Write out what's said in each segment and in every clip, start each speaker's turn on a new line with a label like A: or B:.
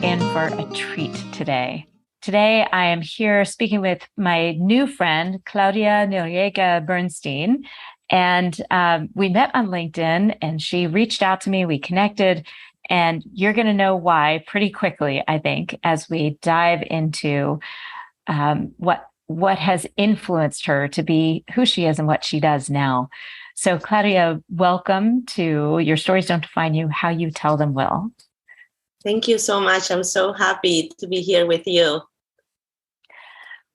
A: in for a treat today. Today, I am here speaking with my new friend, Claudia Noriega-Bernstein. And we met on LinkedIn and she reached out to me. We connected, and you're going to know why pretty quickly, I think, as we dive into what has influenced her to be who she is and what she does now. So, Claudia, welcome to Your Stories Don't Define You, How You Tell Them Will.
B: Thank you so much. I'm so happy to be here with you.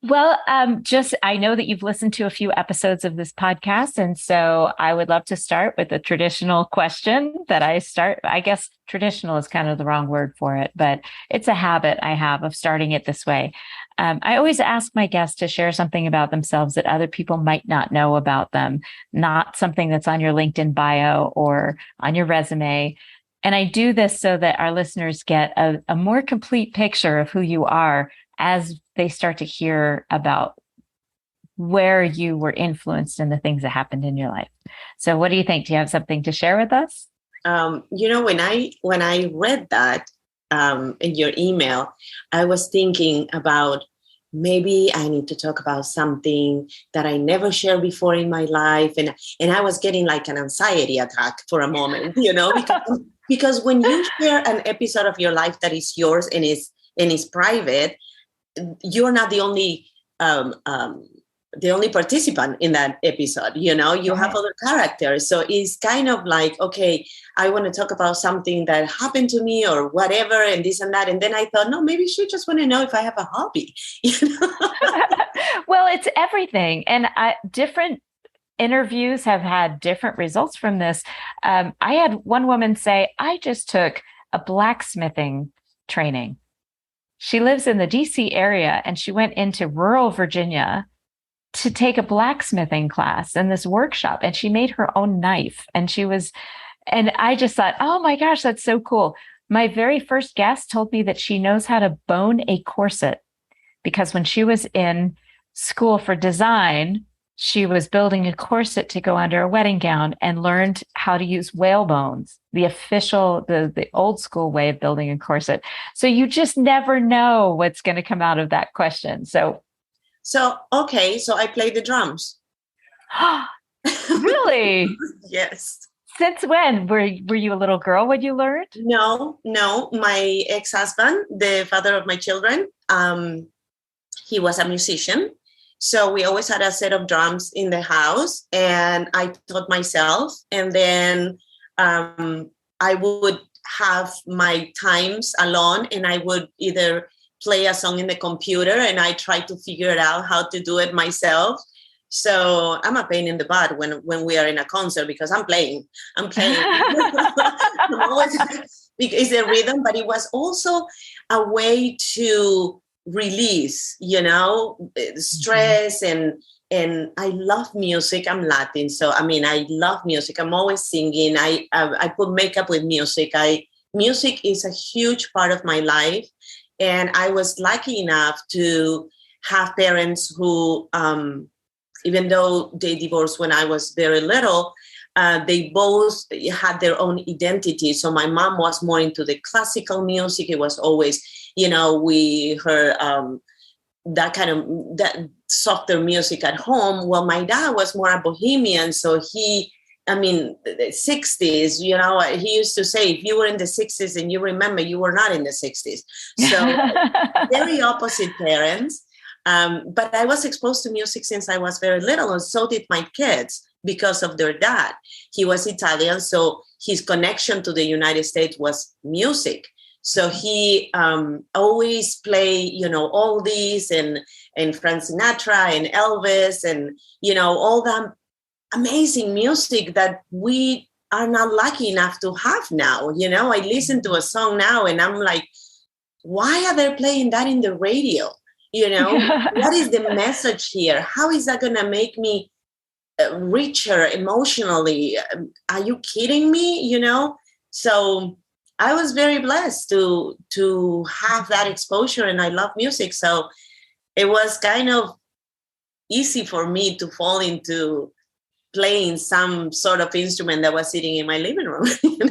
A: Well, I know that you've listened to a few episodes of this podcast, and so I would love to start with a traditional question that I start. I guess traditional is kind of the wrong word for it, but it's a habit I have of starting it this way. I always ask my guests to share something about themselves that other people might not know about them, not something that's on your LinkedIn bio or on your resume. And I do this so that our listeners get a more complete picture of who you are as they start to hear about where you were influenced in the things that happened in your life. So what do you think? Do you have something to share with us?
B: When I read that in your email, I was thinking about maybe I need to talk about something that I never shared before in my life. And I was getting like an anxiety attack for a moment, because when you share an episode of your life that is yours and is private, you're not the only participant in that episode. You have other characters. So it's kind of like, okay, I want to talk about something that happened to me or whatever, and this and that. And then I thought, no, maybe she just want to know if I have a hobby.
A: Well, it's everything. And different interviews have had different results from this. I had one woman say, I just took a blacksmithing training. She lives in the DC area, and she went into rural Virginia to take a blacksmithing class in this workshop, and she made her own knife. And I just thought, oh my gosh, that's so cool. My very first guest told me that she knows how to bone a corset because when she was in school for design, she was building a corset to go under a wedding gown and learned how to use whale bones, the old school way of building a corset. So you just never know what's going to come out of that question. So
B: okay. So I play the drums.
A: Really?
B: Yes.
A: Since when? Were you a little girl when you learned?
B: No. My ex-husband, the father of my children, he was a musician. So we always had a set of drums in the house, and I taught myself. And then I would have my times alone, and I would either play a song in the computer, and I tried to figure out how to do it myself. So I'm a pain in the butt when we are in a concert because I'm playing. I'm always, it's a rhythm, but it was also a way to release, stress and I love music. I'm Latin, so I love music. I'm always singing. I put makeup with music. Music is a huge part of my life, and I was lucky enough to have parents who, even though they divorced when I was very little, they both had their own identity. So my mom was more into the classical music. It was always, we heard that softer music at home. Well, my dad was more a bohemian. So the 60s, he used to say, if you were in the 60s and you remember, you were not in the 60s. So very opposite parents. But I was exposed to music since I was very little, and so did my kids because of their dad. He was Italian, so his connection to the United States was music. So he always played, oldies and Frank Sinatra and Elvis and, all that amazing music that we are not lucky enough to have now. I listen to a song now and I'm like, why are they playing that in the radio? What is the message here? How is that going to make me richer emotionally? Are you kidding me? So I was very blessed to have that exposure, and I love music. So it was kind of easy for me to fall into playing some sort of instrument that was sitting in my living room.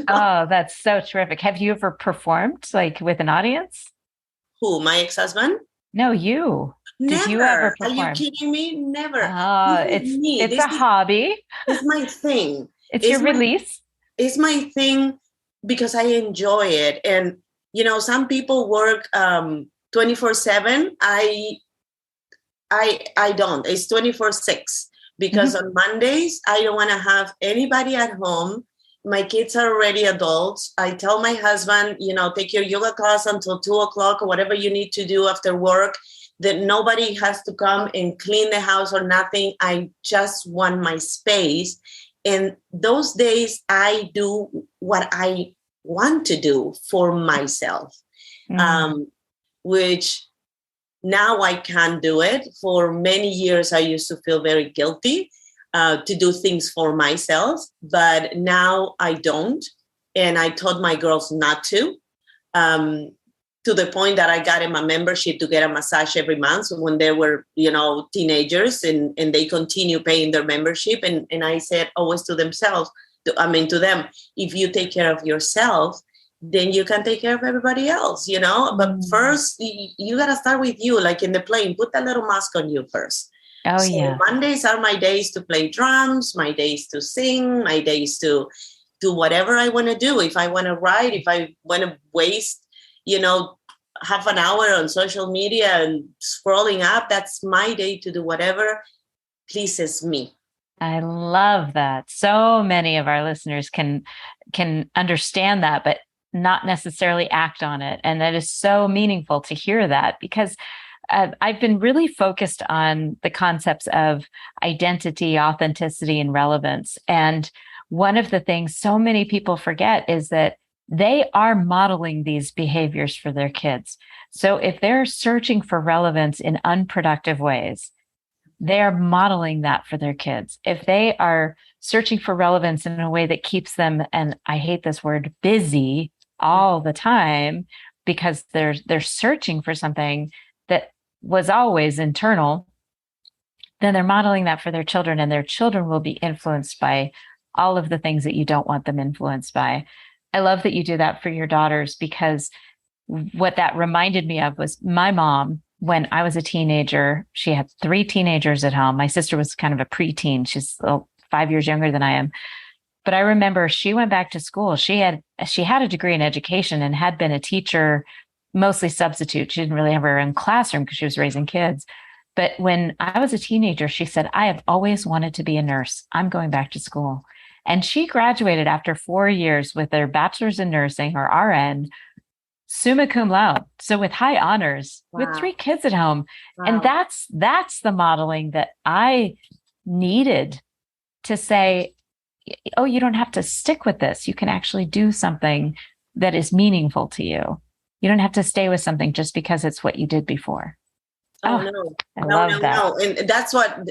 A: Oh, that's so terrific. Have you ever performed like with an audience?
B: Who, my ex-husband?
A: No, you. Did you ever
B: Never. Are you
A: perform?
B: kidding me? Never.
A: Oh,
B: This is me.
A: it's a hobby.
B: It's my thing.
A: It's your
B: my
A: release.
B: It's my thing because I enjoy it. And some people work 24/7. I don't. It's 24/6 because on Mondays I don't want to have anybody at home. My kids are already adults. I tell my husband, take your yoga class until 2:00 or whatever you need to do after work, that nobody has to come and clean the house or nothing. I just want my space. And those days I do what I want to do for myself, which now I can do it. For many years, I used to feel very guilty to do things for myself, but now I don't. And I taught my girls not to the point that I got them a membership to get a massage every month when they were, teenagers, and they continue paying their membership. And I said always to them, if you take care of yourself, then you can take care of everybody else, But first, you got to start with you, like in the plane, put that little mask on you first.
A: Oh, so yeah.
B: Mondays are my days to play drums, my days to sing, my days to do whatever I want to do. If I want to write, if I want to waste, half an hour on social media and scrolling up, that's my day to do whatever pleases me.
A: I love that. So many of our listeners can understand that, but not necessarily act on it. And that is so meaningful to hear that, because I've been really focused on the concepts of identity, authenticity, and relevance. And one of the things so many people forget is that they are modeling these behaviors for their kids. So if they're searching for relevance in unproductive ways, they're modeling that for their kids. If they are searching for relevance in a way that keeps them, and I hate this word, busy all the time, because they're searching for something that was always internal, then they're modeling that for their children, and their children will be influenced by all of the things that you don't want them influenced by. I love that you do that for your daughters, because what that reminded me of was my mom. When I was a teenager, she had 3 teenagers at home. My sister was kind of a preteen. She's 5 years younger than I am. But I remember she went back to school. She had a degree in education and had been a teacher, mostly substitute. She didn't really have her own classroom because she was raising kids. But when I was a teenager, she said, I have always wanted to be a nurse. I'm going back to school. And she graduated after 4 years with her bachelor's in nursing, or RN, summa cum laude. So with high honors, with 3 kids at home. Wow. And that's the modeling that I needed to say, oh, you don't have to stick with this. You can actually do something that is meaningful to you. You don't have to stay with something just because it's what you did before.
B: No. And that's what,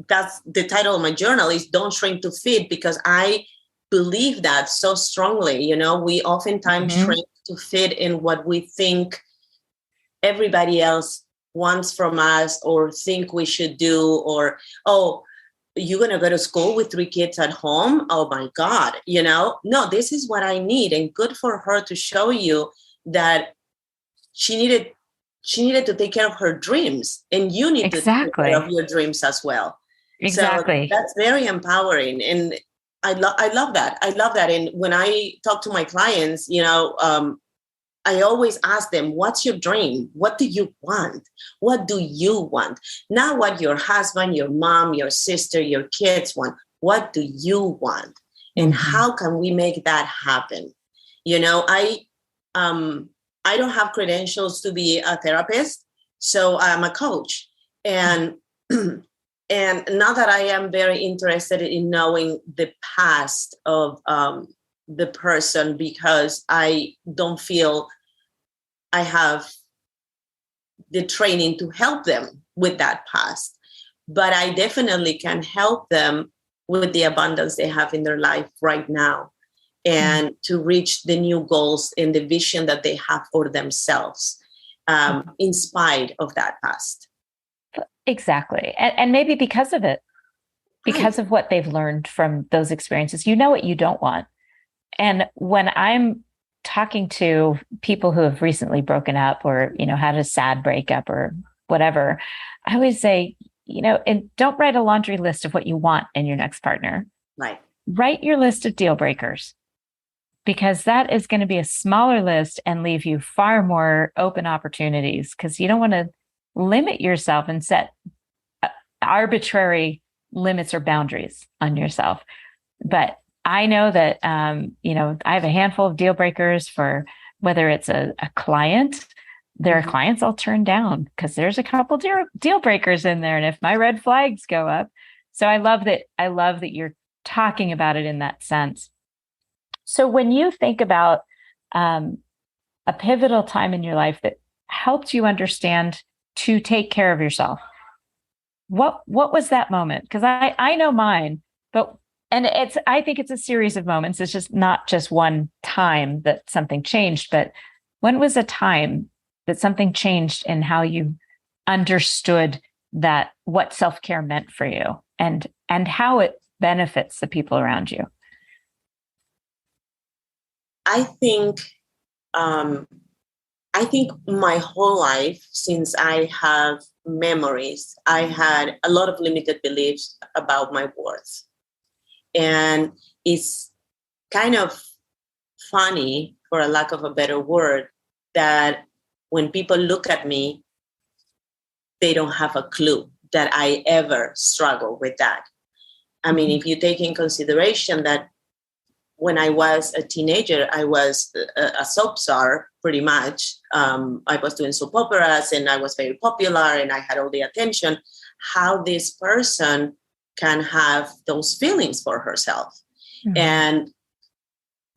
B: that's the title of my journal is Don't Shrink to Fit, because I believe that so strongly. We oftentimes shrink to fit in what we think everybody else wants from us or think we should do, or, you're going to go to school with 3 kids at home? Oh my God, no, this is what I need. And good for her to show you that she needed to take care of her dreams, and you need to take care of your dreams as well.
A: Exactly.
B: So that's very empowering. And I love that. I love that. And when I talk to my clients, I always ask them, what's your dream? What do you want? What do you want? Not what your husband, your mom, your sister, your kids want. What do you want? And how can we make that happen? I don't have credentials to be a therapist, so I'm a coach. And and now that I am very interested in knowing the past of the person, because I don't feel I have the training to help them with that past. But I definitely can help them with the abundance they have in their life right now, and to reach the new goals and the vision that they have for themselves, in spite of that past.
A: Exactly. And maybe because of it, because of what they've learned from those experiences, you know what you don't want. And when I'm talking to people who have recently broken up or, had a sad breakup or whatever, I always say, and don't write a laundry list of what you want in your next partner.
B: Right.
A: Write your list of deal breakers, because that is going to be a smaller list and leave you far more open opportunities, because you don't want to limit yourself and set arbitrary limits or boundaries on yourself. But I know that, I have a handful of deal breakers for whether it's a client. There are clients I'll turn down because there's a couple deal breakers in there. And if my red flags go up, so I love that you're talking about it in that sense. So when you think about a pivotal time in your life that helped you understand to take care of yourself, what was that moment? Because I know mine, and I think it's a series of moments. It's just not just one time that something changed, but when was a time that something changed in how you understood that what self-care meant for you and how it benefits the people around you?
B: I think my whole life, since I have memories, I had a lot of limited beliefs about my worth. And it's kind of funny, for a lack of a better word, that when people look at me, they don't have a clue that I ever struggle with that. I mean, if you take in consideration that when I was a teenager, I was a soap star, pretty much. I was doing soap operas and I was very popular and I had all the attention. How this person can have those feelings for herself. Mm-hmm. And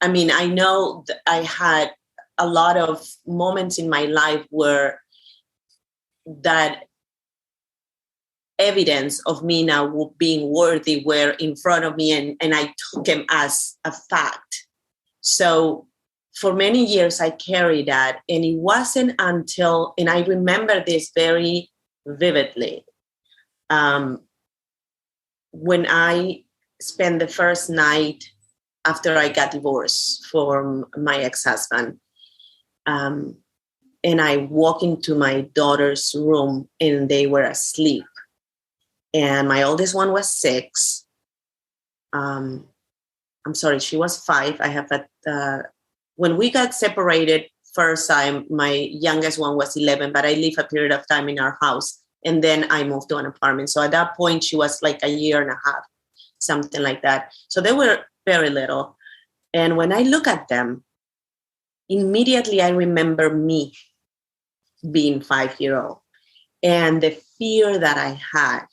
B: I mean, I know that I had a lot of moments in my life where that evidence of me now being worthy were in front of me, and I took them as a fact. So for many years, I carried that. And it wasn't until, and I remember this very vividly, when I spent the first night after I got divorced from my ex-husband, and I walked into my daughter's room and they were asleep. And my oldest one was 6. I'm sorry, she was 5. I have when we got separated first time, my youngest one was 11, but I lived a period of time in our house. And then I moved to an apartment. So at that point, she was like a year and a half, something like that. So they were very little. And when I look at them, immediately I remember me being 5-year-old and the fear that I had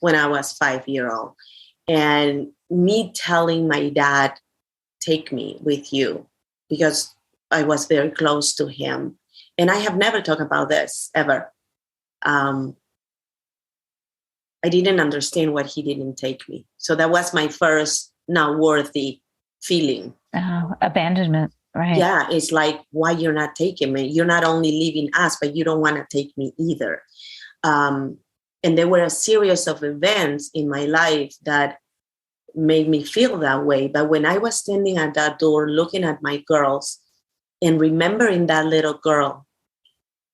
B: when I was 5-year-old, and me telling my dad, take me with you, because I was very close to him. And I have never talked about this ever. I didn't understand why he didn't take me. So that was my first not worthy feeling.
A: Abandonment, right?
B: Yeah, it's like, why you're not taking me? You're not only leaving us, but you don't want to take me either. And there were a series of events in my life that made me feel that way. But when I was standing at that door looking at my girls and remembering that little girl,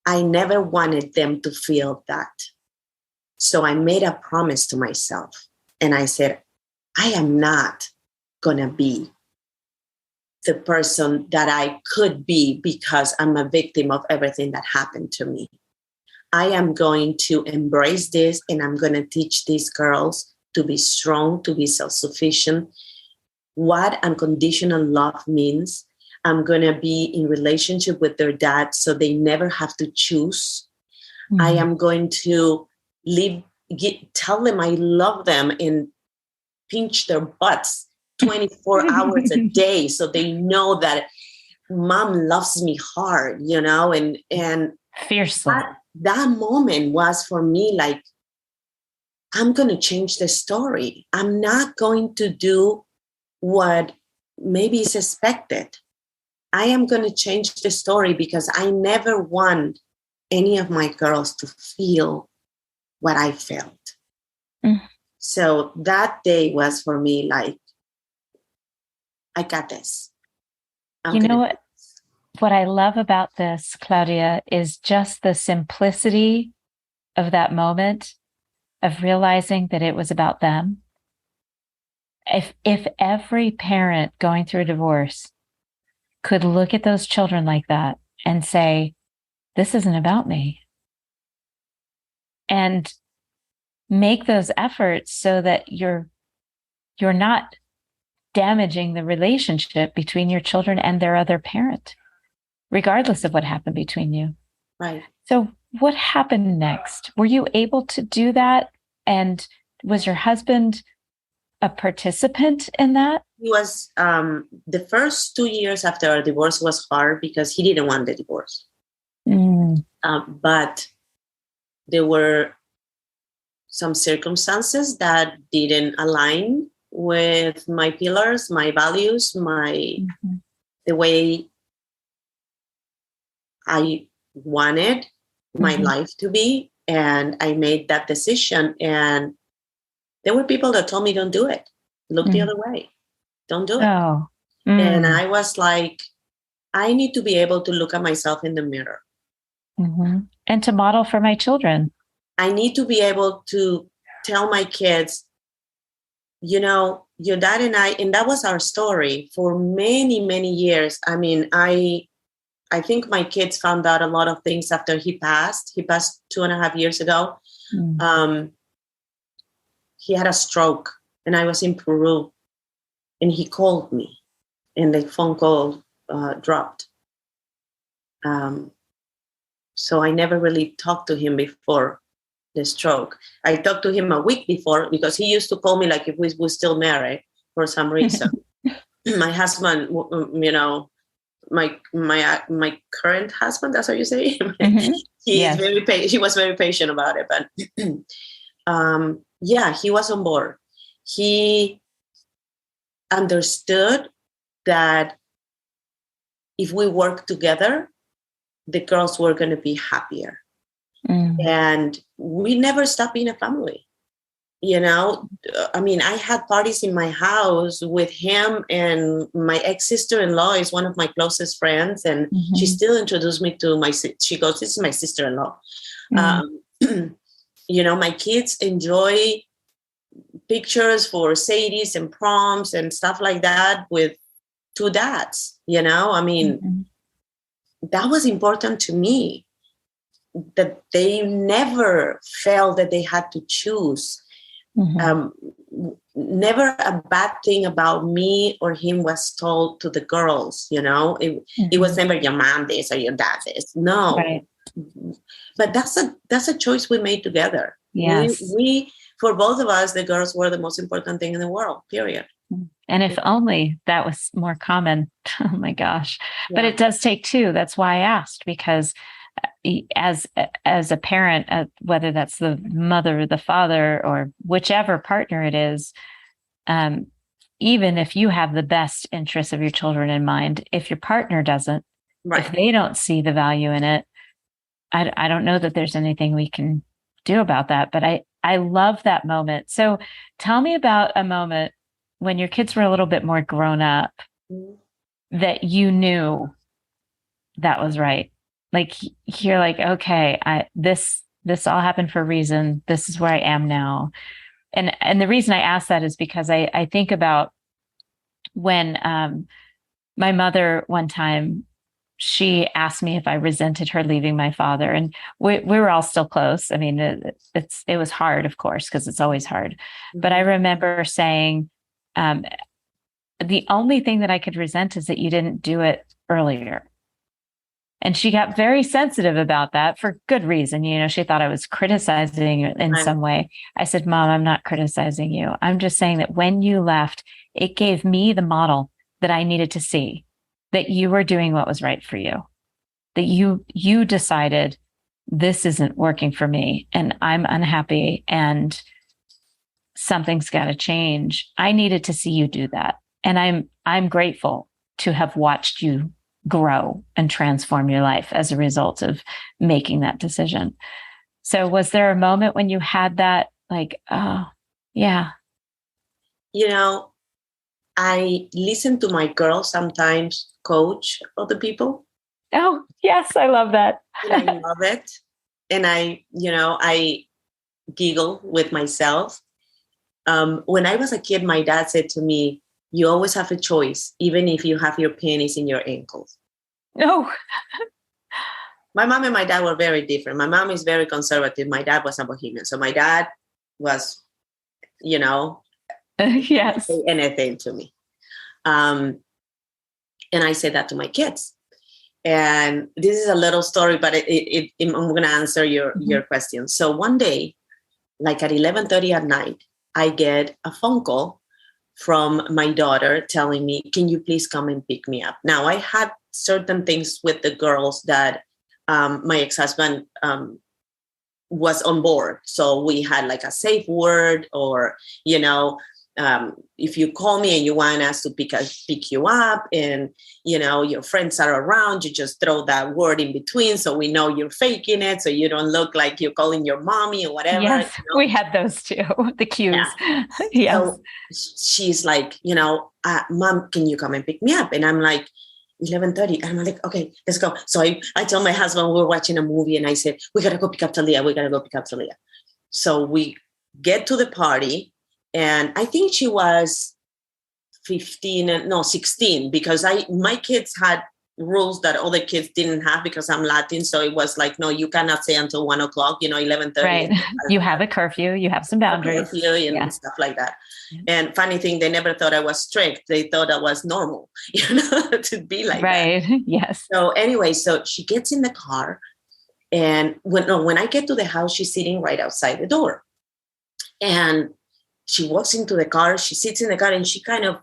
B: I never wanted them to feel that. So I made a promise to myself. And I said, I am not going to be the person that I could be because I'm a victim of everything that happened to me. I am going to embrace this, and I'm going to teach these girls to be strong, to be self-sufficient, what unconditional love means. I'm going to be in relationship with their dad so they never have to choose. Mm-hmm. I am going to tell them I love them and pinch their butts 24 hours a day so they know that mom loves me hard, and
A: fiercely.
B: That moment was for me like, I'm going to change the story. I'm not going to do what maybe is expected. I am going to change the story because I never want any of my girls to feel what I felt.
A: Mm.
B: So that day was for me like, I got this.
A: You know what I love about this, Claudia, is just the simplicity of that moment of realizing that it was about them. If every parent going through a divorce could look at those children like that and say, this isn't about me, and make those efforts so that you're not damaging the relationship between your children and their other parent, regardless of what happened between you.
B: Right.
A: So what happened next? Were you able to do that? And was your husband a participant in that?
B: He was, the first 2 years after our divorce was hard because he didn't want the divorce. But there were some circumstances that didn't align with my pillars, my values, the way I wanted my life to be. And I made that decision. And there were people that told me, don't do it. Look the other way. Don't do it.
A: Oh.
B: And I was like, I need to be able to look at myself in the mirror.
A: And to model for my children.
B: I need to be able to tell my kids, you know, your dad and I, and that was our story for many, many years. I mean, I think my kids found out a lot of things after he passed. He passed 2.5 years ago. He had a stroke and I was in Peru and he called me and the phone call dropped. So I never really talked to him before the stroke. I talked to him a week before because he used to call me like if we were still married for some reason. My husband, you know, my current husband, that's how you say it. Is very he was very patient about it, but he was on board. He understood that if we work together, the girls were going to be happier. And we never stopped being a family. You know, I mean, I had parties in my house with him, and my ex-sister-in-law is one of my closest friends. And she still introduced me to she goes, this is my sister-in-law. You know, my kids enjoy pictures for Sadies and proms and stuff like that with 2 dads, you know, I mean, that was important to me, that they never felt that they had to choose. Never a bad thing about me or him was told to the girls, you know, it was never your mom this or your dad this. No, right. But that's a choice we made together.
A: Yes.
B: We for both of us, the girls were the most important thing in the world, period.
A: And if only that was more common. Oh my gosh. Yeah. But it does take 2. That's why I asked, because as a parent, whether that's the mother or the father or whichever partner it is, even if you have the best interests of your children in mind, if your partner doesn't, if they don't see the value in it, I don't know that there's anything we can do about that. But I love that moment. So tell me about a moment when your kids were a little bit more grown up that you knew that was right. Like you're like, okay, this all happened for a reason. This is where I am now. And the reason I ask that is because I think about when my mother one time, she asked me if I resented her leaving my father, and we were all still close. I mean, it was hard, of course, because it's always hard. But I remember saying, the only thing that I could resent is that you didn't do it earlier. And she got very sensitive about that for good reason. You know, she thought I was criticizing in some way. I said, Mom, I'm not criticizing you. I'm just saying that when you left, it gave me the model that I needed to see, that you were doing what was right for you, that you decided this isn't working for me and I'm unhappy and something's got to change. I needed to see you do that. And I'm grateful to have watched you grow and transform your life as a result of making that decision. So was there a moment when you had that, like, oh, yeah.
B: I listen to my girls sometimes coach other people.
A: Oh, yes, I love that.
B: And I love it. And I giggle with myself. When I was a kid, my dad said to me, you always have a choice, even if you have your panties in your ankles.
A: No.
B: My mom and my dad were very different. My mom is very conservative. My dad was a bohemian. So my dad was,
A: Yes.
B: say anything to me. And I said that to my kids. And this is a little story, but I'm going to answer your question. So one day, like at 11:30 at night, I get a phone call from my daughter telling me, can you please come and pick me up? Now, I had certain things with the girls that my ex-husband was on board. So we had like a safe word, or, if you call me and you want us to pick you up and, your friends are around, you just throw that word in between so we know you're faking it, so you don't look like you're calling your mommy or whatever.
A: Yes, we had those too, the cues. Yeah. Yes.
B: So she's like, Mom, can you come and pick me up? And I'm like, 11:30. And I'm like, okay, let's go. So I told my husband, we were watching a movie, and I said, we got to go pick up Talia. So we get to the party, and I think she was 16, because my kids had rules that other kids didn't have because I'm Latin. So it was like, no, you cannot say until 1:00, 11:30.
A: Right. You have a curfew, you have some boundaries.
B: And stuff like that. And funny thing, they never thought I was strict. They thought I was normal, to be like
A: right.
B: that.
A: Yes.
B: So anyway, so she gets in the car, and when I get to the house, she's sitting right outside the door. And she walks into the car, she sits in the car, and she kind of,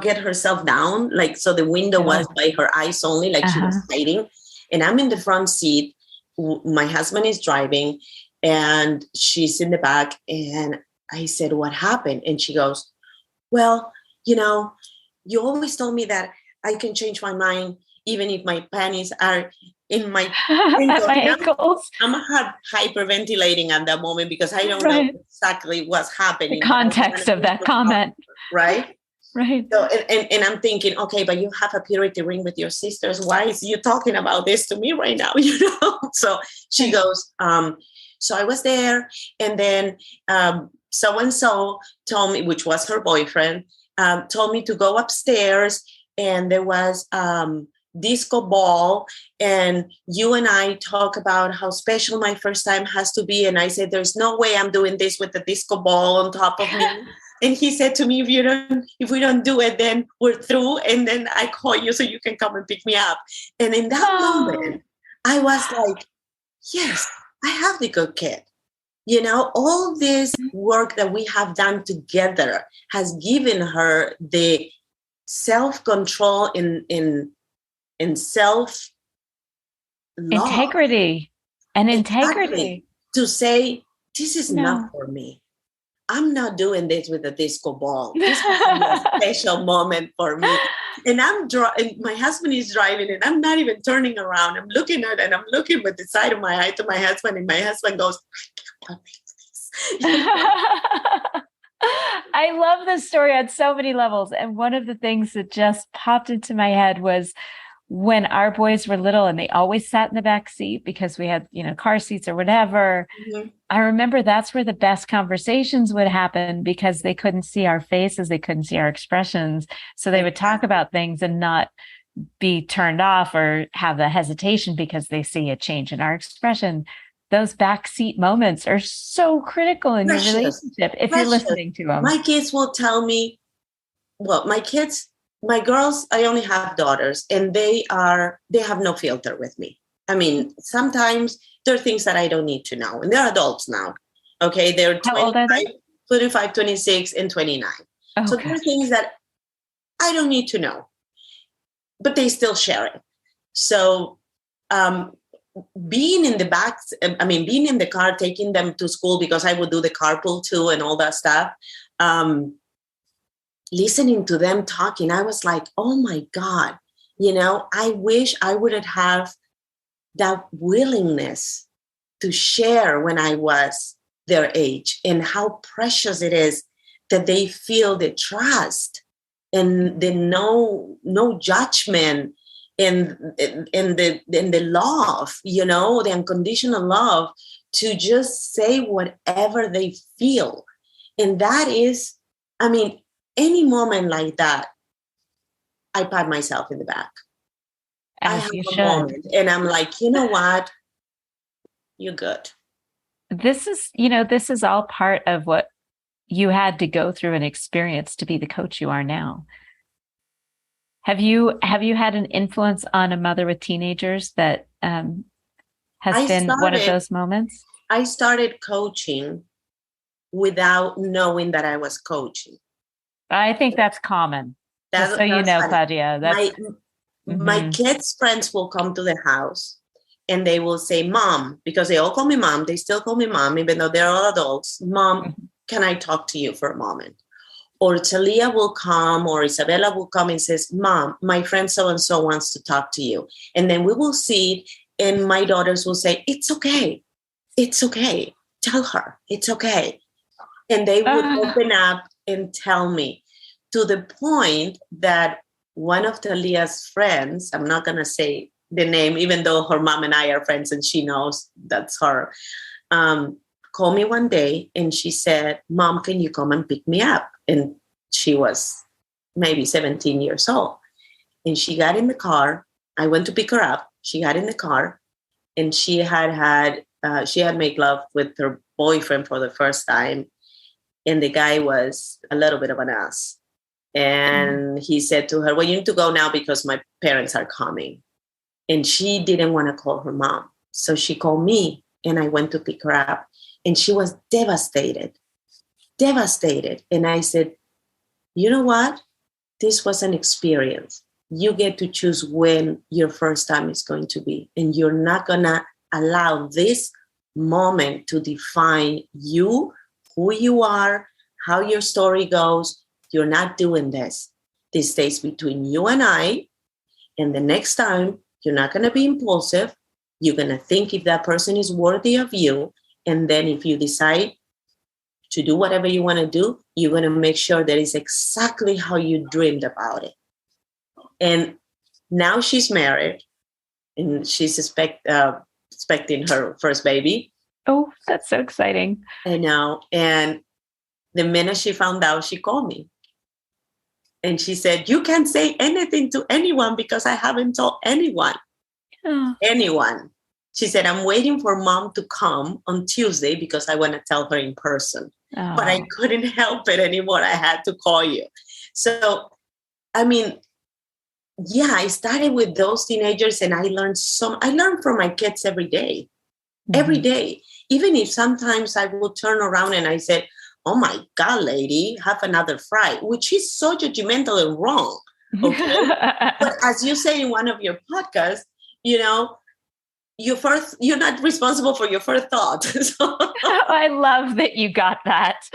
B: get herself down. Like, so the window was by her eyes only, like she was hiding. And I'm in the front seat. My husband is driving, and she's in the back. And I said, what happened? And she goes, well, you always told me that I can change my mind even if my panties are in my ankles. I'm hyperventilating at that moment because I don't know exactly what's happening.
A: The context of that comment.
B: Right?
A: Right.
B: So, and I'm thinking, okay, but you have a purity ring with your sisters. Why is you talking about this to me right now? So she goes, so I was there, and then so-and-so told me, which was her boyfriend, told me to go upstairs, and there was disco ball, and you and I talk about how special my first time has to be. And I said, there's no way I'm doing this with the disco ball on top of me. And he said to me, if we don't do it, then we're through. And then I call you so you can come and pick me up. And in that moment, I was like, yes, I have the good kid. All this work that we have done together has given her the self-control in self
A: integrity and integrity
B: to say, this is not for me. I'm not doing this with a disco ball. This is a special moment for me. And and my husband is driving, and I'm not even turning around. I'm looking at it, and I'm looking with the side of my eye to my husband, and my husband goes, I can't believe this.
A: I love this story on so many levels. And one of the things that just popped into my head was when our boys were little and they always sat in the back seat because we had, car seats or whatever. Mm-hmm. I remember that's where the best conversations would happen because they couldn't see our faces. They couldn't see our expressions. So they would talk about things and not be turned off or have a hesitation because they see a change in our expression. Those backseat moments are so critical in your relationship if you're listening to them.
B: My kids will tell me, my girls, I only have daughters, and they have no filter with me. I mean, sometimes there are things that I don't need to know, and they're adults now. Okay, they're 25, 26, and 29. Okay. So there are things that I don't need to know, but they still share it. So being in the car, taking them to school, because I would do the carpool too and all that stuff. Listening to them talking, I was like, oh my God, I wish I would have that willingness to share when I was their age, and how precious it is that they feel the trust and the no judgment and the love, the unconditional love, to just say whatever they feel. And that is, any moment like that, I pat myself in the back. I have a moment and I'm like, you know what? You're good.
A: This is all part of what you had to go through and experience to be the coach you are now. Have you had an influence on a mother with teenagers that has been one of those moments?
B: I started coaching without knowing that I was coaching.
A: I think that's common. Just so you know, Claudia.
B: My kids' friends will come to the house and they will say, Mom, because they all call me Mom. They still call me Mom, even though they're all adults. Mom, can I talk to you for a moment? Or Talia will come, or Isabella will come and says, Mom, my friend so-and-so wants to talk to you. And then we will see, and my daughters will say, it's okay. It's okay. Tell her it's okay. And they would open up and tell me, to the point that one of Talia's friends, I'm not going to say the name, even though her mom and I are friends and she knows that's her, called me one day and she said, Mom, can you come and pick me up? And she was maybe 17 years old. And she got in the car. I went to pick her up. She got in the car and she had made love with her boyfriend for the first time. And the guy was a little bit of an ass. And he said to her, well, you need to go now because my parents are coming. And she didn't want to call her mom. So she called me and I went to pick her up. And she was devastated. And I said, you know what? This was an experience. You get to choose when your first time is going to be. And you're not going to allow this moment to define you, who you are, how your story goes. You're not doing this. This stays between you and I. And the next time, you're not going to be impulsive. You're going to think if that person is worthy of you. And then if you decide to do whatever you want to do, you're going to make sure that it's exactly how you dreamed about it. And now she's married and she's expecting her first baby.
A: Oh, that's so exciting.
B: I know. And the minute she found out, she called me. And she said, you can't say anything to anyone because I haven't told anyone. Anyone. She said, I'm waiting for Mom to come on Tuesday because I want to tell her in person. But I couldn't help it anymore. I had to call you. So, I started with those teenagers and I learned from my kids every day. Every day. Even if sometimes I will turn around and I said, oh my God, lady, have another fry, which is so judgmental and wrong. Okay. But as you say in one of your podcasts, you're not responsible for your first thought. So,
A: I love that you got that.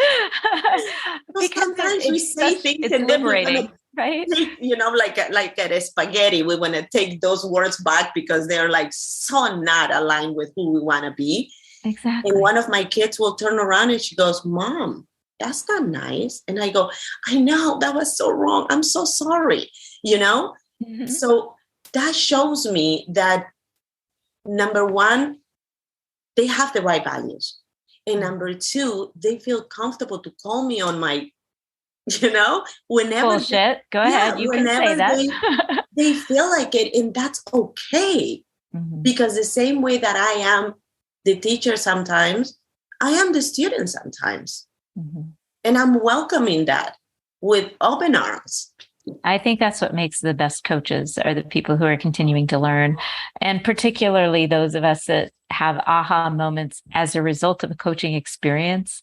B: Because sometimes we say things and
A: liberating, right?
B: Like at a spaghetti, we want to take those words back because they're like so not aligned with who we want to be.
A: Exactly.
B: And one of my kids will turn around and she goes, Mom, that's not nice. And I go, I know, that was so wrong. I'm so sorry, So that shows me that, number one, they have the right values. And number two, they feel comfortable to call me on my, whenever.
A: Bullshit. Go ahead. You can say that.
B: They feel like it. And that's okay. Because the same way that I am the teacher sometimes, I am the student sometimes. And I'm welcoming that with open arms.
A: I think that's what makes the best coaches are the people who are continuing to learn. And particularly those of us that have aha moments as a result of a coaching experience.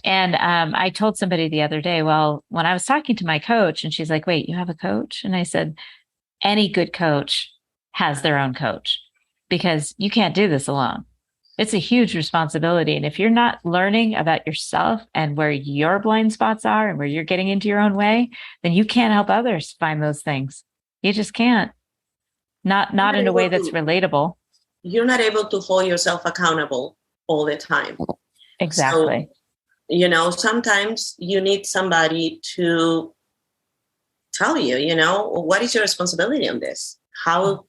A: And I told somebody the other day, well, when I was talking to my coach and she's like, wait, you have a coach? And I said, any good coach has their own coach because you can't do this alone. It's a huge responsibility. And if you're not learning about yourself and where your blind spots are and where you're getting into your own way, then you can't help others find those things. You just can't. Not in a way that's relatable.
B: you're not able to hold yourself accountable all the time.
A: Exactly.
B: So, sometimes you need somebody to tell you, what is your responsibility on this? How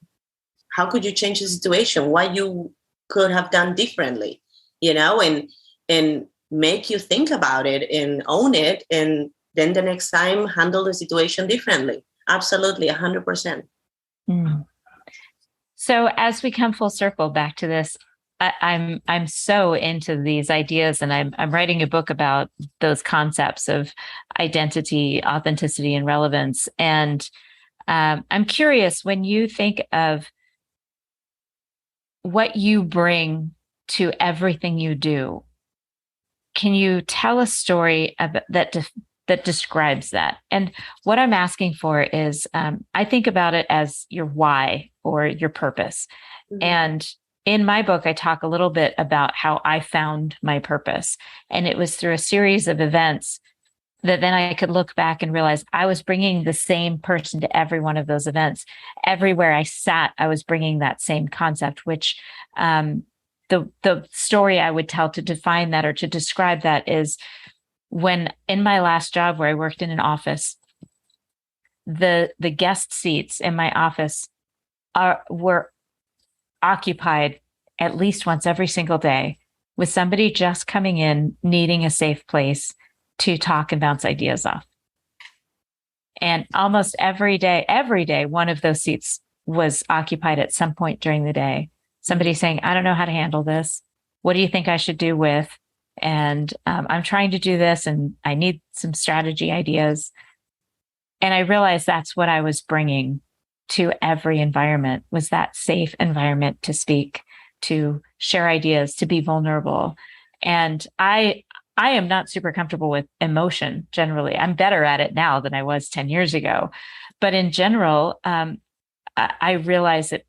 B: could you change the situation? What you could have done differently, and make you think about it and own it. And then the next time handle the situation differently. Absolutely. 100%.
A: Mm. So as we come full circle back to this, I'm so into these ideas, and I'm writing a book about those concepts of identity, authenticity, and relevance. And I'm curious, when you think of what you bring to everything you do, can you tell a story that describes that? And what I'm asking for is, I think about it as your why or your purpose. Mm-hmm. And in my book, I talk a little bit about how I found my purpose. And it was through a series of events that then I could look back and realize I was bringing the same person to every one of those events. Everywhere I sat, I was bringing that same concept, which the story I would tell to define that or to describe that is when in my last job where I worked in an office, the guest seats in my office were occupied at least once every single day with somebody just coming in, needing a safe place to talk and bounce ideas off. And almost every day, one of those seats was occupied at some point during the day. Somebody saying, I don't know how to handle this. What do you think I should do with? And I'm trying to do this and I need some strategy ideas. And I realized that's what I was bringing to every environment, was that safe environment to speak, to share ideas, to be vulnerable. And I am not super comfortable with emotion generally. I'm better at it now than I was 10 years ago. But in general, I realize that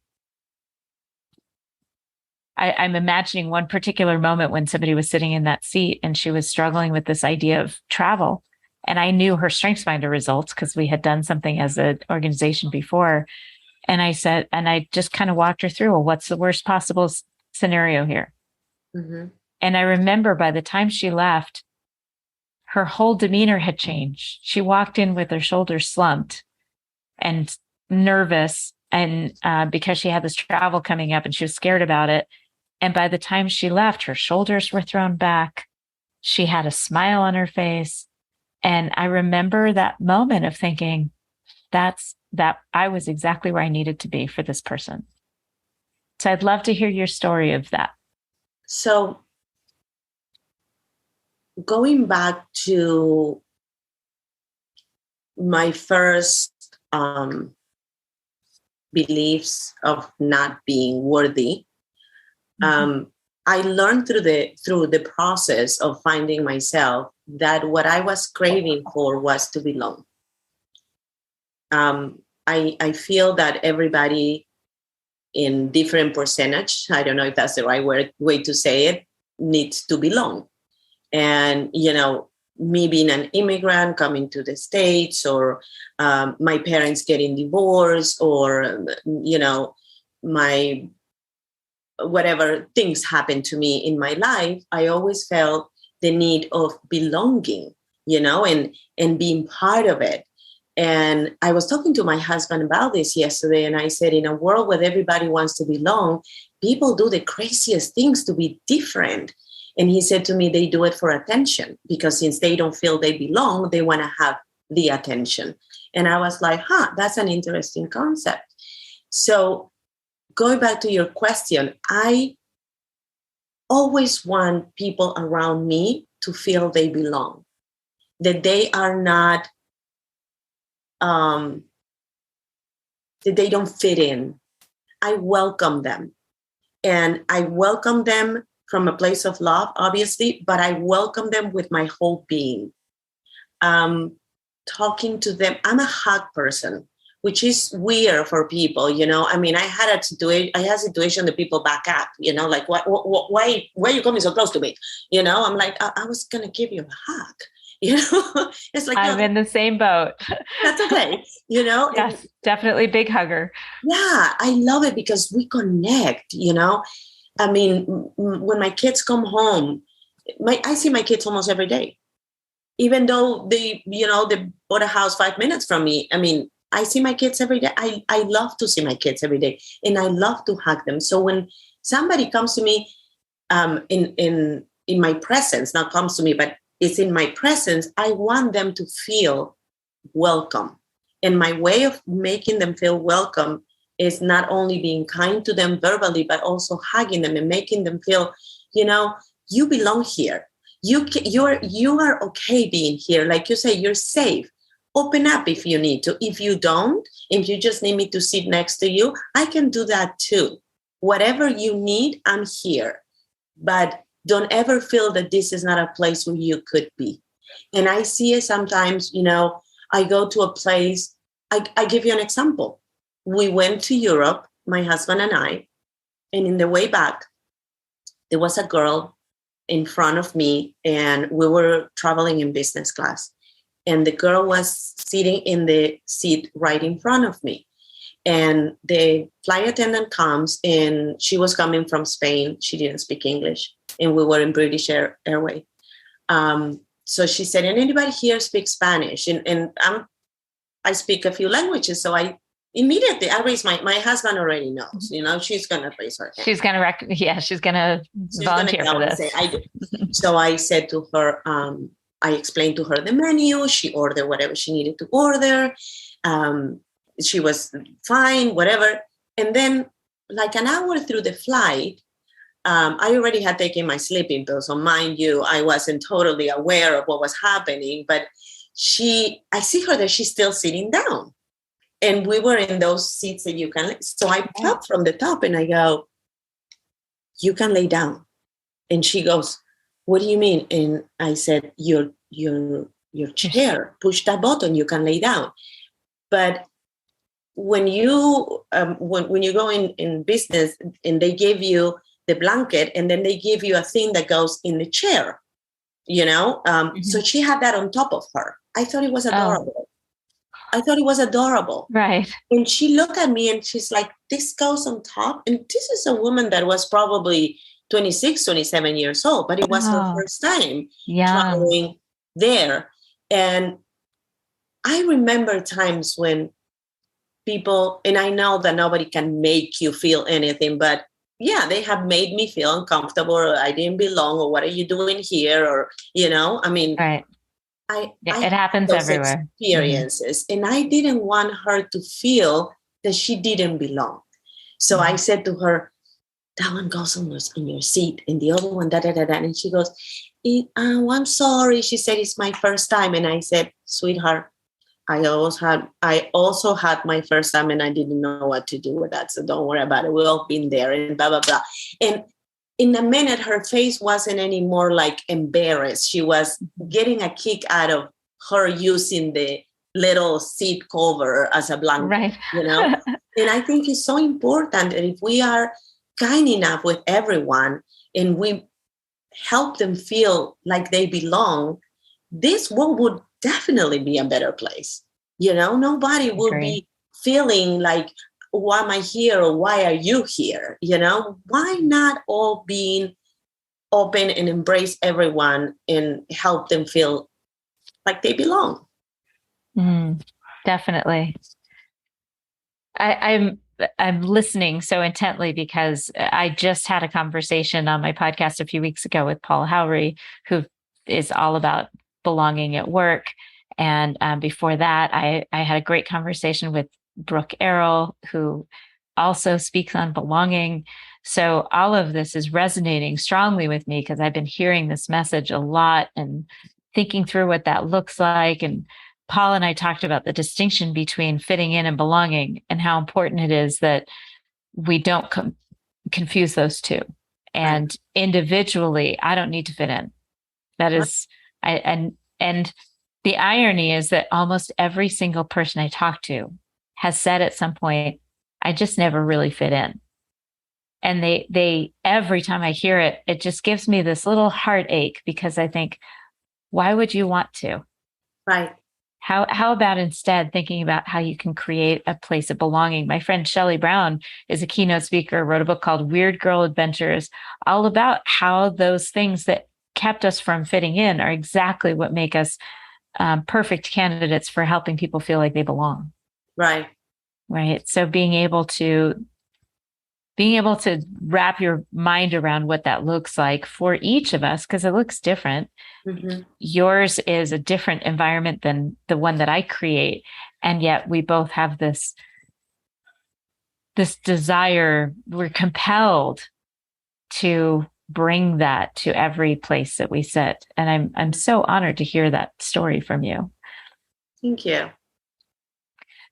A: I'm imagining one particular moment when somebody was sitting in that seat and she was struggling with this idea of travel. And I knew her StrengthsFinder results because we had done something as an organization before. And I just kind of walked her through, well, what's the worst possible scenario here? Mm-hmm. And I remember by the time she left, her whole demeanor had changed. She walked in with her shoulders slumped and nervous, and because she had this travel coming up and she was scared about it. And by the time she left, her shoulders were thrown back. She had a smile on her face. And I remember that moment of thinking, that I was exactly where I needed to be for this person. So I'd love to hear your story of that.
B: So going back to my first beliefs of not being worthy, I learned through the process of finding myself that what I was craving for was to belong. I feel that everybody in different percentage, I don't know if that's the right way to say it, needs to belong. And, me being an immigrant coming to the States, or my parents getting divorced, or, my whatever things happened to me in my life, I always felt the need of belonging, and being part of it. And I was talking to my husband about this yesterday, and I said, in a world where everybody wants to belong, people do the craziest things to be different. And he said to me, they do it for attention, because since they don't feel they belong, they want to have the attention. And I was like, that's an interesting concept. So going back to your question, I always want people around me to feel they belong, that they are not, that they don't fit in. I welcome them. And I welcome them from a place of love, obviously, but I welcome them with my whole being. Talking to them, I'm a hug person, which is weird for people, I had a situation that people back up, like, why are you coming so close to me? I'm like, I was going to give you a hug. It's like,
A: I'm
B: no,
A: in the same boat.
B: that's okay.
A: Yes, definitely big hugger.
B: Yeah, I love it because we connect. I mean, when my kids come home, I see my kids almost every day, even though they bought a house 5 minutes from me. I mean, I see my kids every day. I love to see my kids every day, and I love to hug them. So when somebody comes to me, in my presence, not comes to me, but it's in my presence, I want them to feel welcome. And my way of making them feel welcome is not only being kind to them verbally, but also hugging them and making them feel, you belong here. You are okay being here. Like you say, you're safe. Open up if you need to. If you don't, if you just need me to sit next to you, I can do that too. Whatever you need, I'm here. But don't ever feel that this is not a place where you could be. And I see it sometimes, I go to a place. I give you an example. We went to Europe, my husband and I, and in the way back, there was a girl in front of me, and we were traveling in business class. And the girl was sitting in the seat right in front of me. And the flight attendant comes, and she was coming from Spain. She didn't speak English, and we were in British Airways. So she said, and anybody here speaks Spanish? And I speak a few languages. So I raised my husband already knows, she's going to raise her hand.
A: She's going to, she's going to volunteer for this.
B: Say, I do. So I said to her, I explained to her the menu. She ordered whatever she needed to order. She was fine, whatever. And then like an hour through the flight, I already had taken my sleeping pill. So mind you, I wasn't totally aware of what was happening, but I see her that she's still sitting down. And we were in those seats that you can, so I tap from the top and I go, you can lay down. And she goes, what do you mean? And I said, your chair, push that button, you can lay down. But when you when you go in business and they give you the blanket and then they give you a thing that goes in the chair, so she had that on top of her. I thought it was adorable.
A: Right.
B: And she looked at me and she's like, this goes on top. And this is a woman that was probably 26, 27 years old, but it was her first time traveling there. And I remember times when people, and I know that nobody can make you feel anything, but yeah, they have made me feel uncomfortable, or I didn't belong, or what are you doing here? Or, I mean,
A: right. It happens
B: those
A: everywhere.
B: Experiences. Mm-hmm. And I didn't want her to feel that she didn't belong. So I said to her, that one goes on your seat, and the other one, da-da-da-da. And she goes, I'm sorry. She said, it's my first time. And I said, sweetheart, I also had my first time, and I didn't know what to do with that. So don't worry about it. We've all been there, and blah, blah, blah. And in a minute, her face wasn't anymore like embarrassed. She was getting a kick out of her using the little seat cover as a blanket,
A: right.
B: And I think it's so important that if we are kind enough with everyone and we help them feel like they belong, this world would definitely be a better place. Nobody will be feeling like, why am I here? Or why are you here? Why not all being open and embrace everyone and help them feel like they belong?
A: Definitely. I'm listening so intently because I just had a conversation on my podcast a few weeks ago with Paul Howry, who is all about belonging at work. And before that, I had a great conversation with Brooke Errol, who also speaks on belonging. So all of this is resonating strongly with me because I've been hearing this message a lot and thinking through what that looks like. And Paul and I talked about the distinction between fitting in and belonging and how important it is that we don't confuse those two. And individually, I don't need to fit in. That is, and the irony is that almost every single person I talk to has said at some point, I just never really fit in. And they every time I hear it, it just gives me this little heartache because I think, why would you want to?
B: Right.
A: How about instead thinking about how you can create a place of belonging? My friend Shelley Brown is a keynote speaker, wrote a book called Weird Girl Adventures, all about how those things that kept us from fitting in are exactly what make us perfect candidates for helping people feel like they belong.
B: Right.
A: Right. So being able to wrap your mind around what that looks like for each of us, because it looks different. Mm-hmm. Yours is a different environment than the one that I create. And yet we both have this desire, we're compelled to bring that to every place that we sit. And I'm so honored to hear that story from you.
B: Thank you.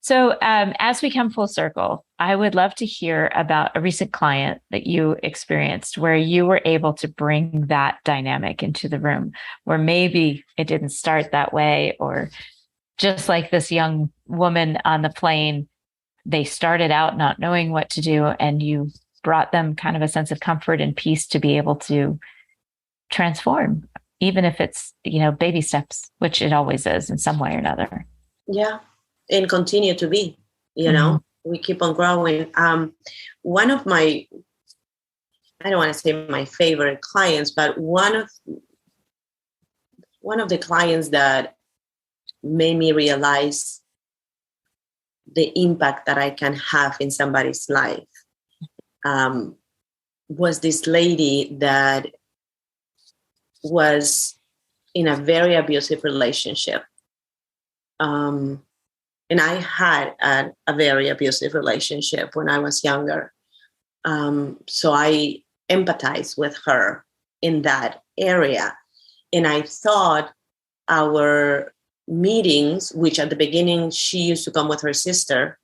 A: So as we come full circle, I would love to hear about a recent client that you experienced where you were able to bring that dynamic into the room, where maybe it didn't start that way, or just like this young woman on the plane, they started out not knowing what to do, and you brought them kind of a sense of comfort and peace to be able to transform, even if it's, baby steps, which it always is in some way or another.
B: Yeah. And continue to be, we keep on growing. One of my, I don't want to say my favorite clients, but one of the clients that made me realize the impact that I can have in somebody's life was this lady that was in a very abusive relationship. And I had a very abusive relationship when I was younger. So I empathize with her in that area. And I thought our meetings, which at the beginning she used to come with her sister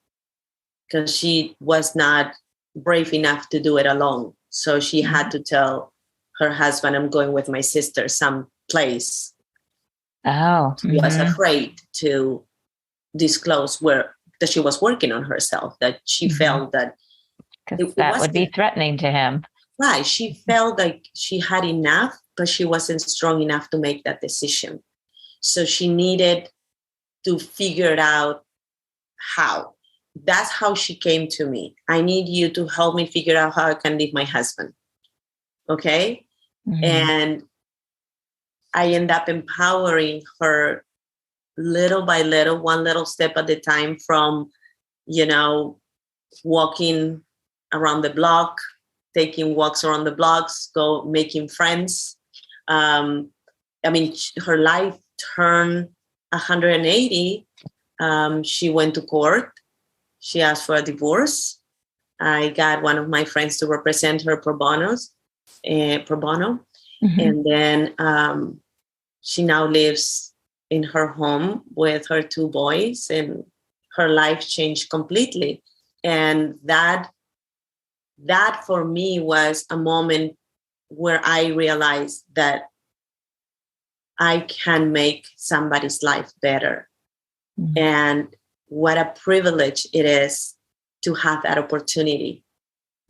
B: because she was not brave enough to do it alone. So she had to tell her husband, I'm going with my sister someplace.
A: Oh.
B: She was afraid to disclose that she was working on herself, that she felt that
A: that would be threatening to him.
B: Right. She felt like she had enough, but she wasn't strong enough to make that decision. So she needed to figure it out how. That's how she came to me. I need you to help me figure out how I can leave my husband. Okay. Mm-hmm. And I end up empowering her little by little, one little step at a time, from, walking around the block, taking walks around the blocks, making friends. Her life turned 180. She went to court. She asked for a divorce. I got one of my friends to represent her pro bono. Mm-hmm. And then she now lives in her home with her 2 boys, and her life changed completely. And that for me was a moment where I realized that I can make somebody's life better. Mm-hmm. And what a privilege it is to have that opportunity,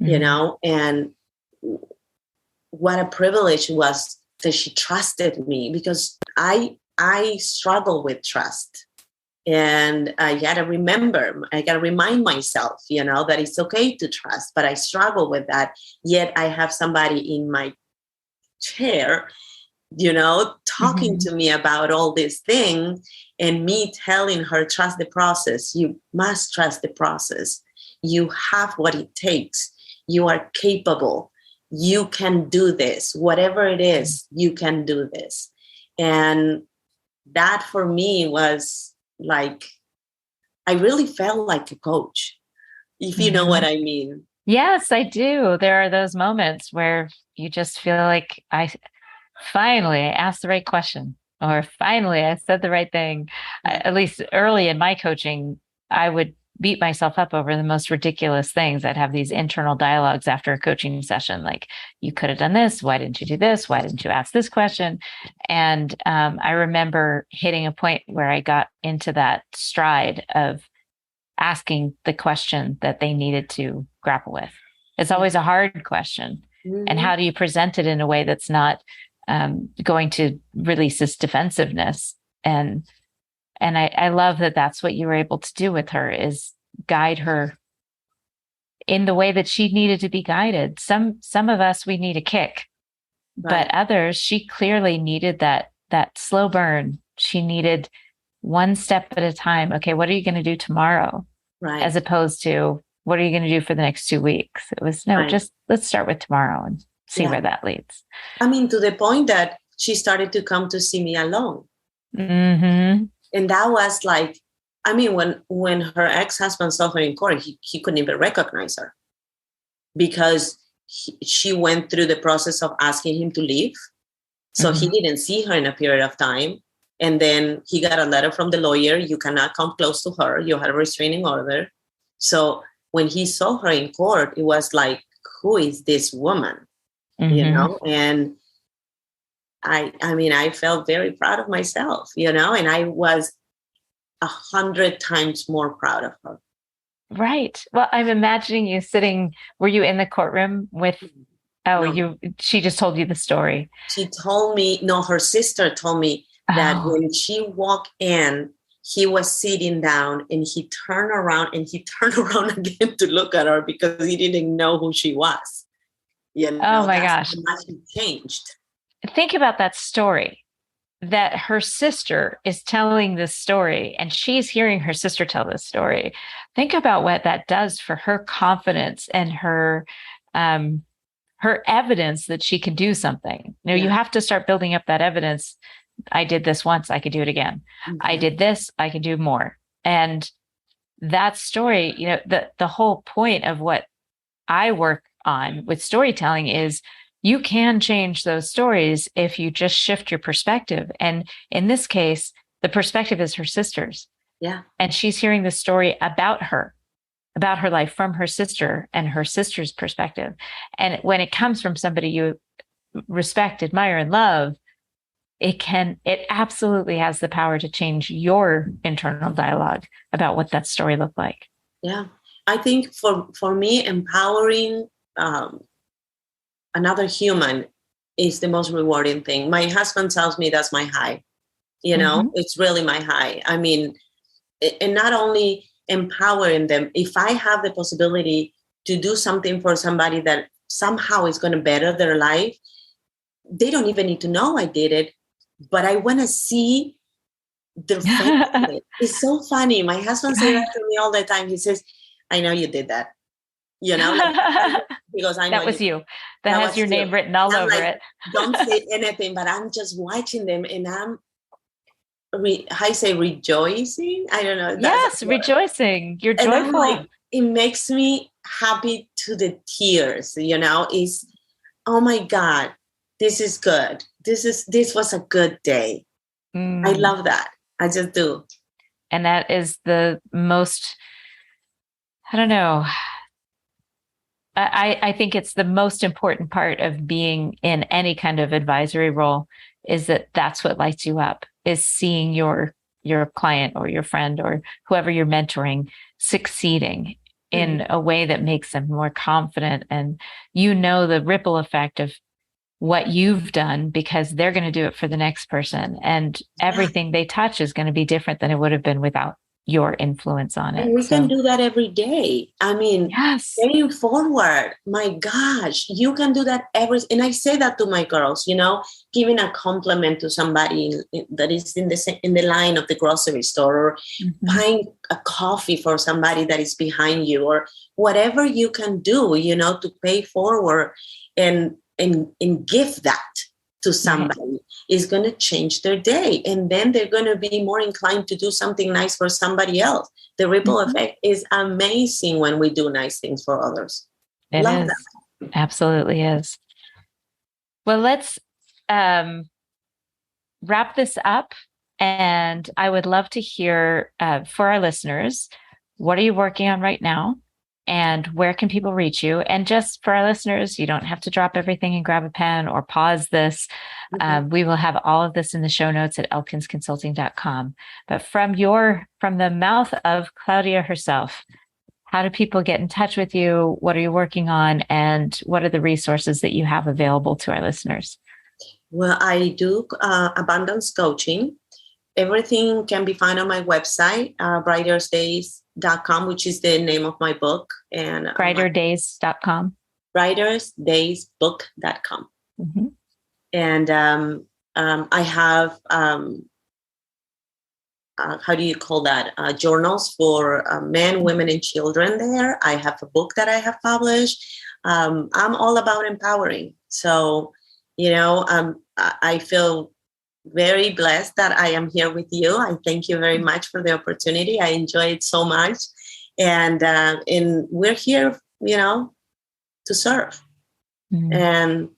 B: mm-hmm. And what a privilege was that she trusted me, because I struggle with trust. And I got to remind myself, that it's okay to trust, but I struggle with that. Yet I have somebody in my chair, talking mm-hmm. to me about all these things, and me telling her, trust the process. You must trust the process. You have what it takes. You are capable. You can do this. Whatever it is, you can do this. And that for me was like, I really felt like a coach, if you know what I mean.
A: Yes, I do. There are those moments where you just feel like I asked the right question, or finally I said the right thing. At least early in my coaching, I would beat myself up over the most ridiculous things. I'd have these internal dialogues after a coaching session, like, you could have done this. Why didn't you do this? Why didn't you ask this question? And I remember hitting a point where I got into that stride of asking the question that they needed to grapple with. It's always a hard question. Mm-hmm. And how do you present it in a way that's not going to release this defensiveness. And I love that that's what you were able to do with her, is guide her in the way that she needed to be guided. Some of us, we need a kick,
B: Right.
A: but others, she clearly needed that slow burn. She needed one step at a time. Okay, what are you going to do tomorrow?
B: Right.
A: As opposed to, what are you going to do for the next 2 weeks? It was, no,
B: Right.
A: just let's start with tomorrow and see where that leads.
B: I mean, to the point that she started to come to see me alone.
A: Mm-hmm.
B: And that was like, I mean, when her ex-husband saw her in court, he couldn't even recognize her, because she went through the process of asking him to leave. So he didn't see her in a period of time. And then he got a letter from the lawyer: you cannot come close to her. You have a restraining order. So when he saw her in court, it was like, who is this woman? You know? And I mean, I felt very proud of myself, you know, and I was 100 times more proud of her.
A: Right. Well, I'm imagining you sitting, were you in the courtroom with, no. She just told you the story.
B: She told me, no, her sister told me that when she walked in, he was sitting down and he turned around again to look at her because he didn't know who she was. You know,
A: oh my gosh.
B: How much it changed.
A: Think about that story, that her sister is telling this story and she's hearing her sister tell this story. Think about what that does for her confidence and her evidence that she can do something. You know, you have to start building up that evidence. I did this once, I could do it again. I did this, I can do more. And that story, you know, the whole point of what I work on with storytelling is you can change those stories if you just shift your perspective. And in this case, the perspective is her sister's.
B: Yeah.
A: And she's hearing the story about her life from her sister and her sister's perspective. And when it comes from somebody you respect, admire, and love, it absolutely has the power to change your internal dialogue about what that story looked like.
B: Yeah. I think for me, empowering another human is the most rewarding thing. My husband tells me that's my high. You know, it's really my high. I mean, and not only empowering them, if I have the possibility to do something for somebody that somehow is going to better their life, they don't even need to know I did it, but I want to see their face. It's so funny. My husband says that to me all the time. He says, I know you did that. You know, like, he goes, I know
A: that was you. That has your name written all over
B: like,
A: it.
B: Don't say anything, but I'm just watching them and I'm, I say rejoicing. I don't know.
A: Yes, rejoicing. You're joyful.
B: Like, it makes me happy to the tears, you know, is, oh my God, this is good. This was a good day. I love that. I just do.
A: And that is the most, I don't know. I think it's the most important part of being in any kind of advisory role, is that that's what lights you up, is seeing your client or your friend or whoever you're mentoring succeeding in a way that makes them more confident. And you know the ripple effect of what you've done, because they're going to do it for the next person. And everything they touch is going to be different than it would have been without your influence on it.
B: And we can do that every day. I mean,
A: yes,
B: paying forward, my gosh, you can do that and I say that to my girls, you know, giving a compliment to somebody that is in the line of the grocery store, or buying a coffee for somebody that is behind you, or whatever you can do, you know, to pay forward and give that to somebody is going to change their day. And then they're going to be more inclined to do something nice for somebody else. The ripple effect is amazing when we do nice things for others.
A: It Love is. That. Absolutely is. Well, let's wrap this up. And I would love to hear for our listeners, what are you working on right now? And where can people reach you? And just for our listeners, you don't have to drop everything and grab a pen or pause this. We will have all of this in the show notes at elkinsconsulting.com. But from the mouth of Claudia herself, how do people get in touch with you? What are you working on? And what are the resources that you have available to our listeners?
B: Well, I do abundance coaching. Everything can be found on my website, brighterdays.com, which is the name of my book. And
A: brighterdays.com.
B: brighterdaysbook.com.
A: Mm-hmm.
B: And I have, how do you call that? Journals for men, women, and children there. I have a book that I have published. I'm all about empowering. So, I feel very blessed that I am here with you. I thank you very much for the opportunity. I enjoy it so much. And we're here, to serve. Mm. And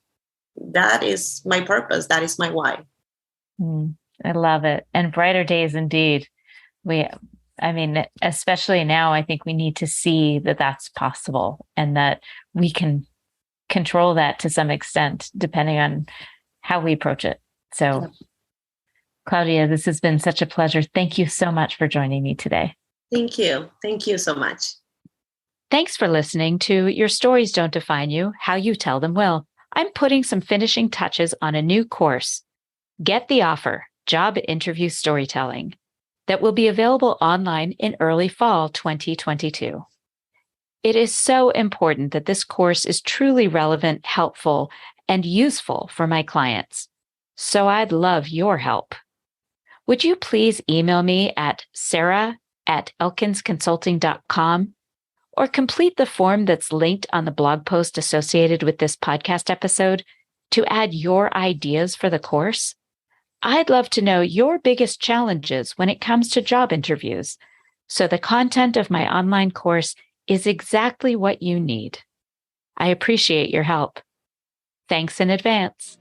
B: that is my purpose. That is my why.
A: I love it. And brighter days indeed. Especially now, I think we need to see that that's possible and that we can control that to some extent, depending on how we approach it. So, Claudia, this has been such a pleasure. Thank you so much for joining me today.
B: Thank you. Thank you so much.
A: Thanks for listening to Your Stories Don't Define You, How You Tell Them Will. I'm putting some finishing touches on a new course, Get the Offer, Job Interview Storytelling, that will be available online in early fall 2022. It is so important that this course is truly relevant, helpful, and useful for my clients. So I'd love your help. Would you please email me at sarah@elkinsconsulting.com or complete the form that's linked on the blog post associated with this podcast episode to add your ideas for the course? I'd love to know your biggest challenges when it comes to job interviews, so the content of my online course is exactly what you need. I appreciate your help. Thanks in advance.